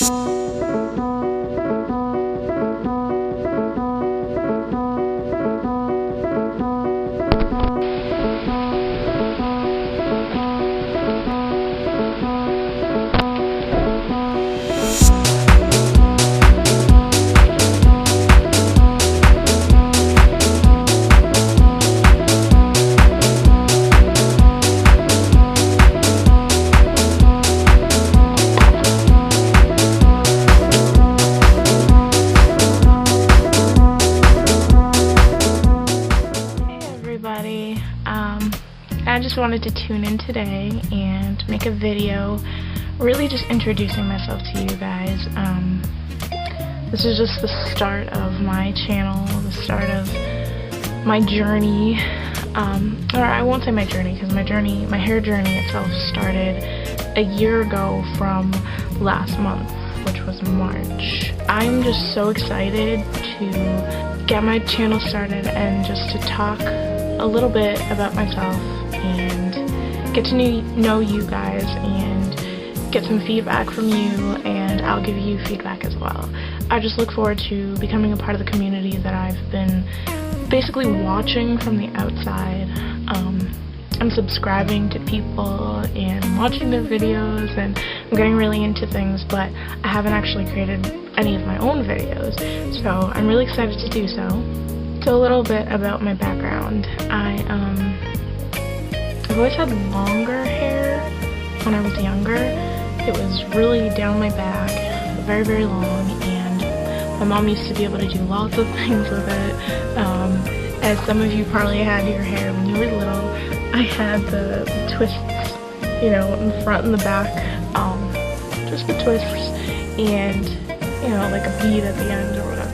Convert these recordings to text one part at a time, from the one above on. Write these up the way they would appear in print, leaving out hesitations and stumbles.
I just wanted to tune in today and make a video really just introducing myself to you guys. This is just the start of my channel, the start of my journey, or I won't say my journey, because my hair journey itself started a year ago from last month, which was March. I'm just so excited to get my channel started and just to talk a little bit about myself and get to know you guys and get some feedback from you, and I'll give you feedback as well. I just look forward to becoming a part of the community that I've been basically watching from the outside. I'm subscribing to people and watching their videos, and I'm getting really into things, but I haven't actually created any of my own videos, so I'm really excited to do so. So a little bit about my background. I've always had longer hair when I was younger. It was really down my back, very, very long, and my mom used to be able to do lots of things with it. As some of you probably had your hair when you were little, I had the twists, you know, in the front and the back, just the twists, and, you know, like a bead at the end or whatever.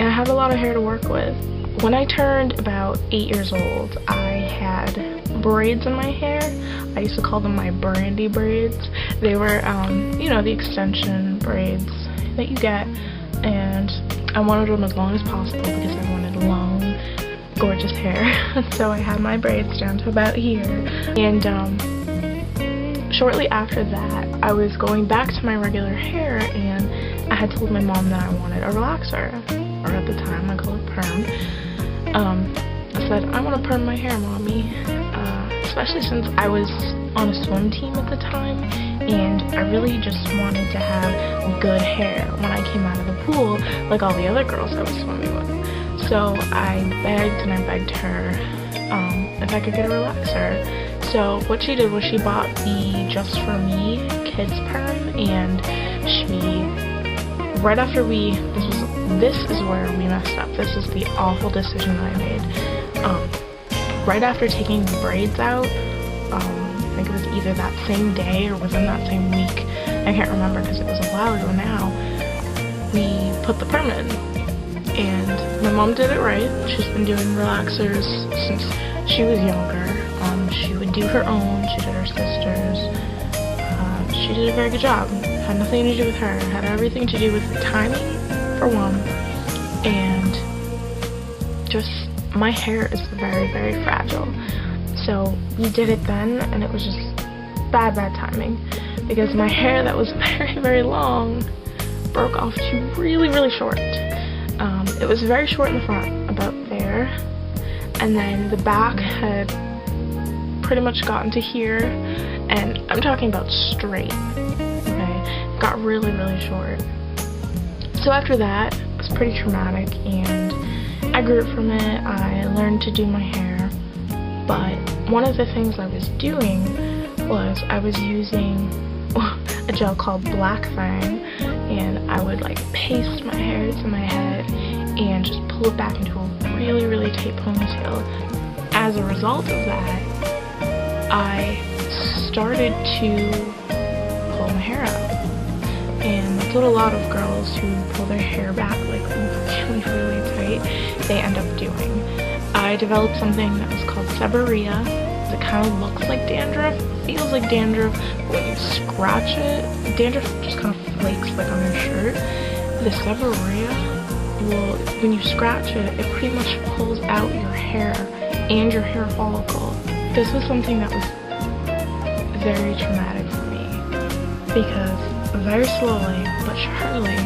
And I had a lot of hair to work with. When I turned about 8 years old, I had braids in my hair. I used to call them my Brandy braids. They were, you know, the extension braids that you get, and I wanted them as long as possible because I wanted long, gorgeous hair. So I had my braids down to about here, and shortly after that, I was going back to my regular hair, and I had told my mom that I wanted a relaxer, or at the time I called it perm. I said, I want to perm my hair, mommy, especially since I was on a swim team at the time, and I really just wanted to have good hair when I came out of the pool, like all the other girls I was swimming with. So I begged and I begged her if I could get a relaxer. So what she did was she bought the Just For Me Kids Perm, and right after this is where we messed up. This is the awful decision that I made. Right after taking the braids out, I think it was either that same day or within that same week, I can't remember because it was a while ago now, we put the perm in. And my mom did it right. She's been doing relaxers since she was younger. She would do her own, she did her sister's. She did a very good job. Had nothing to do with her. Had everything to do with the timing, for one, and just my hair is very, very fragile. So we did it then, and it was just bad timing, because my hair that was very, very long broke off to really, really short. It was very short in the front, about there, and then the back had pretty much gotten to here, and I'm talking about straight, okay? It got really, really short. So after that, it was pretty traumatic, and I grew from it. I learned to do my hair, but one of the things I was doing was I was using a gel called Black Fang, and I would like paste my hair to my head and just pull it back into a really, really tight ponytail. As a result of that, I started to pull my hair out. And that's what a lot of girls who pull their hair back like really, really tight, they end up doing. I developed something that was called seborrhea. It kind of looks like dandruff, feels like dandruff, but when you scratch it, dandruff just kind of flakes like on your shirt. The seborrhea, well, when you scratch it, it pretty much pulls out your hair and your hair follicle. This was something that was very traumatic for me because very slowly but surely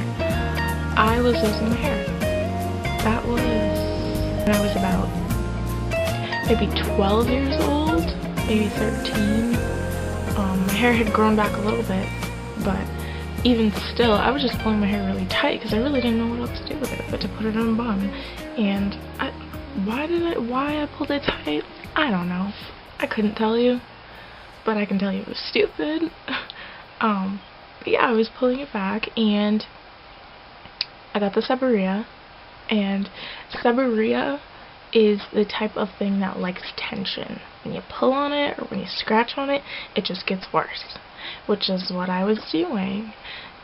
I was losing my hair. That was when I was about maybe 12 years old, maybe 13. My hair had grown back a little bit, but even still, I was just pulling my hair really tight because I really didn't know what else to do with it but to put it in a bun. And why I pulled it tight? I don't know. I couldn't tell you, but I can tell you it was stupid. But yeah, I was pulling it back, and I got the seborrhea, and seborrhea is the type of thing that likes tension. When you pull on it or when you scratch on it, it just gets worse, which is what I was doing.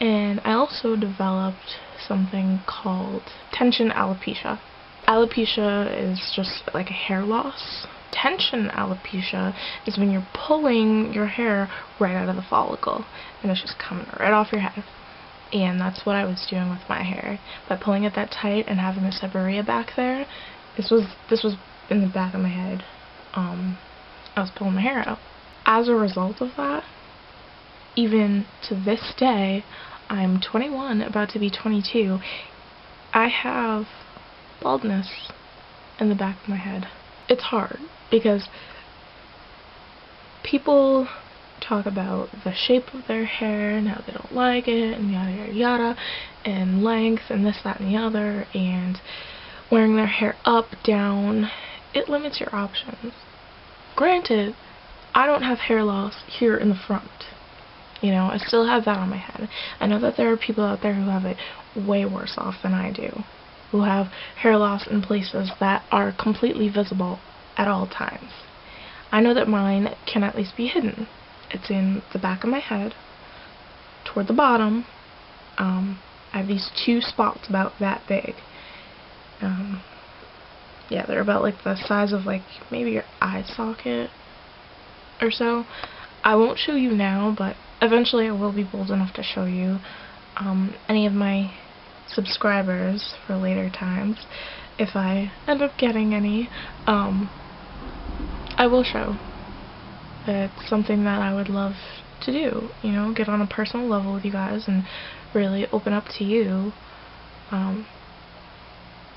And I also developed something called tension alopecia. Alopecia is just like a hair loss. Tension alopecia is when you're pulling your hair right out of the follicle and it's just coming right off your head. And that's what I was doing with my hair. By pulling it that tight and having the seborrhea back there, this was in the back of my head. I was pulling my hair out. As a result of that, even to this day, I'm 21, about to be 22, I have baldness in the back of my head. It's hard because people talk about the shape of their hair and how they don't like it and yada yada yada, and length and this, that, and the other, and wearing their hair up, down. It limits your options. Granted, I don't have hair loss here in the front. You know, I still have that on my head. I know that there are people out there who have it way worse off than I do, who have hair loss in places that are completely visible at all times. I know that mine can at least be hidden. It's in the back of my head, toward the bottom. I have these two spots about that big. Yeah, they're about like the size of like maybe your eye socket or so. I won't show you now, but eventually I will be bold enough to show you. Any of my subscribers for later times, if I end up getting any, I will show. It's something that I would love to do, you know, get on a personal level with you guys and really open up to you,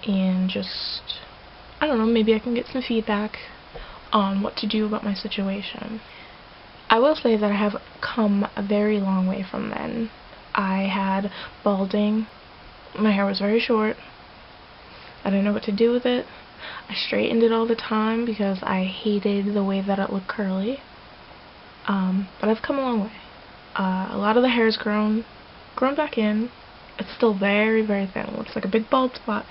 and just, I don't know, maybe I can get some feedback on what to do about my situation. I will say that I have come a very long way from then. I had balding. My hair was very short. I didn't know what to do with it. I straightened it all the time because I hated the way that it looked curly. But I've come a long way. A lot of the hair's grown back in. It's still very, very thin. It looks like a big bald spot.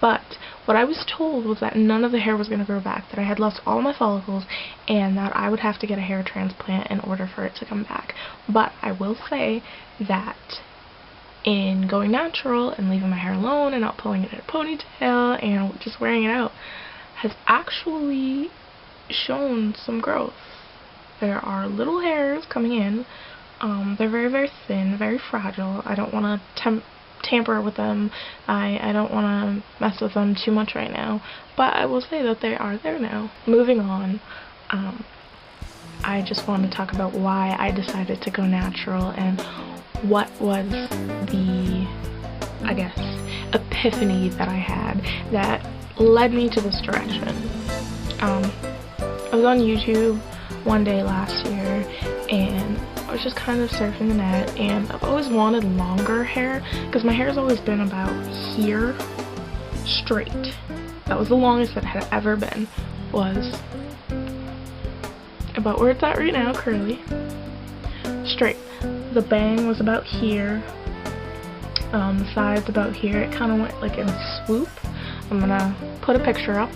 But what I was told was that none of the hair was going to grow back, that I had lost all my follicles, and that I would have to get a hair transplant in order for it to come back. But I will say that in going natural and leaving my hair alone and not pulling it in a ponytail and just wearing it out has actually shown some growth. There are little hairs coming in. They're very, very thin, very fragile. I don't want to tamper with them. I don't want to mess with them too much right now, but I will say that they are there now. Moving on, I just want to talk about why I decided to go natural and what was the, I guess, epiphany that I had that led me to this direction. I was on YouTube one day last year and I was just kind of surfing the net, and I've always wanted longer hair because my hair has always been about here, straight. That was the longest it had ever been, was about where it's at right now, curly, straight. The bang was about here, the sides about here. It kind of went like in a swoop. I'm gonna put a picture up.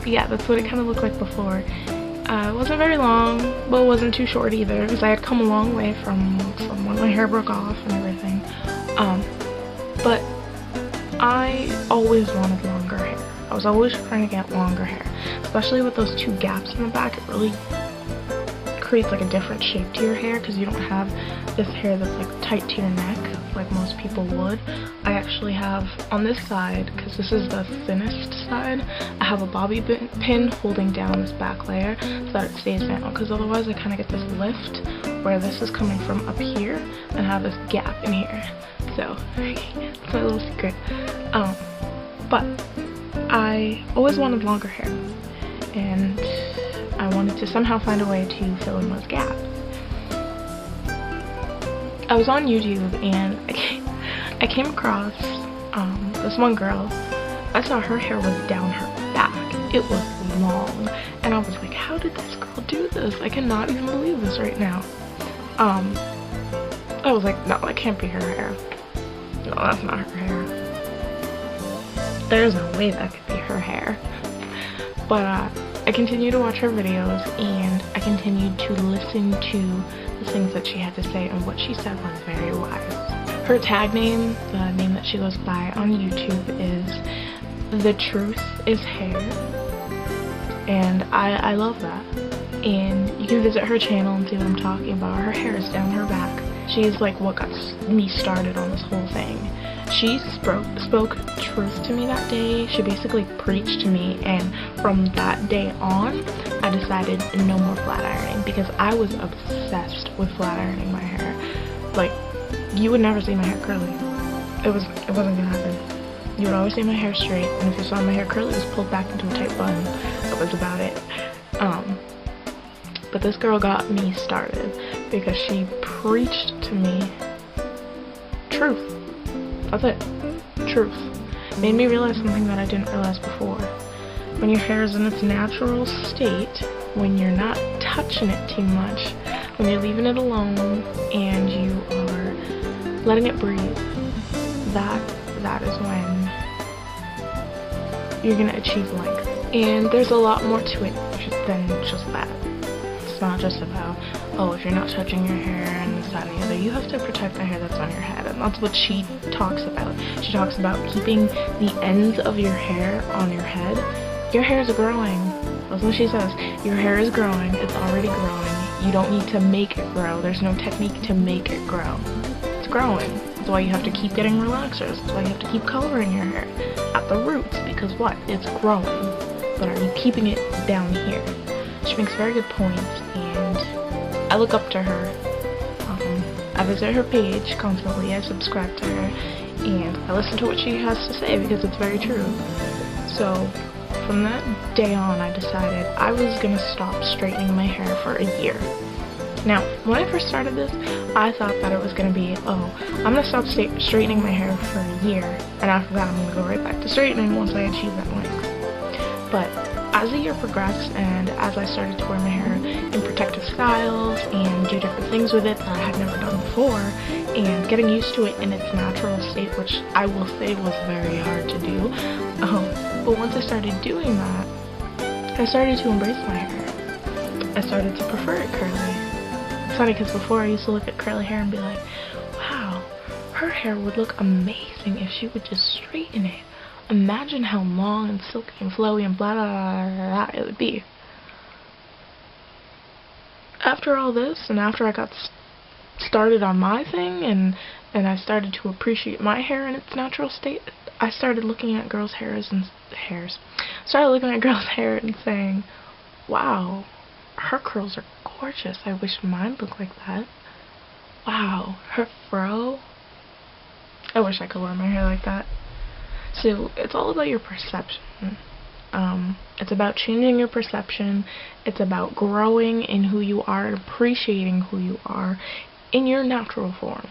Yeah, that's what it kind of looked like before. It wasn't very long, but it wasn't too short either, because I had come a long way from when my hair broke off and everything. But I always wanted longer hair. I was always trying to get longer hair, especially with those two gaps in the back. It really creates like a different shape to your hair because you don't have this hair that's like tight to your neck like most people would. I actually have on this side, because this is the thinnest side, I have a bobby pin holding down this back layer so that it stays down, because otherwise I kind of get this lift where this is coming from up here and I have this gap in here. So it's my little secret. But I always wanted longer hair, and I wanted to somehow find a way to fill in those gaps. I was on YouTube and I came across this one girl. I saw her hair was down her back. It was long, and I was like, how did this girl do this? I cannot even believe this right now. I was like, no, that can't be her hair. No, that's not her hair. There's no way that could be her hair. But I continued to watch her videos, and I continued to listen to the things that she had to say, and what she said was very wise. Her tag name, the name that she goes by on YouTube, is The Truth is Hair, and I love that. And you can visit her channel and see what I'm talking about. Her hair is down her back. She's like what got me started on this whole thing. She spoke truth to me that day. She basically preached to me, and from that day on, I decided no more flat ironing, because I was obsessed with flat ironing my hair. Like, you would never see my hair curly. It wasn't gonna happen. You would always see my hair straight, and if you saw my hair curly, it was pulled back into a tight bun. That was about it. But this girl got me started because she preached to me truth. That's it. Truth. Made me realize something that I didn't realize before. When your hair is in its natural state, when you're not touching it too much, when you're leaving it alone and you are letting it breathe, that is when you're gonna achieve length. And there's a lot more to it than just that. It's not just about, oh, if you're not touching your hair and this, that, and the other, you have to protect the hair that's on your head. And that's what she talks about. She talks about keeping the ends of your hair on your head. Your hair is growing. That's what she says. Your hair is growing. It's already growing. You don't need to make it grow. There's no technique to make it grow. It's growing. That's why you have to keep getting relaxers. That's why you have to keep coloring your hair at the roots, because what? It's growing. But are you keeping it down here? She makes very good points, and I look up to her. I visit her page constantly. I subscribe to her, and I listen to what she has to say because it's very true. So from that day on, I decided I was gonna stop straightening my hair for a year. Now, when I first started this, I thought that it was gonna be, oh, I'm gonna stop straightening my hair for a year, and after that I'm gonna go right back to straightening once I achieve that length. But as the year progressed, and as I started to wear my hair in protective styles and do different things with it that I had never done before, and getting used to it in its natural state, which I will say was very hard to do, but once I started doing that, I started to embrace my hair. I started to prefer it curly. It's funny because before I used to look at curly hair and be like, wow, her hair would look amazing if she would just straighten it. Imagine how long and silky and flowy and blah blah blah blah blah it would be. After all this, and after I got started on my thing, and I started to appreciate my hair in its natural state, I started looking at girls' Started looking at girls' hair and saying, wow, her curls are gorgeous. I wish mine looked like that. Wow, her fro. I wish I could wear my hair like that. So it's all about your perception. It's about changing your perception. It's about growing in who you are and appreciating who you are in your natural form.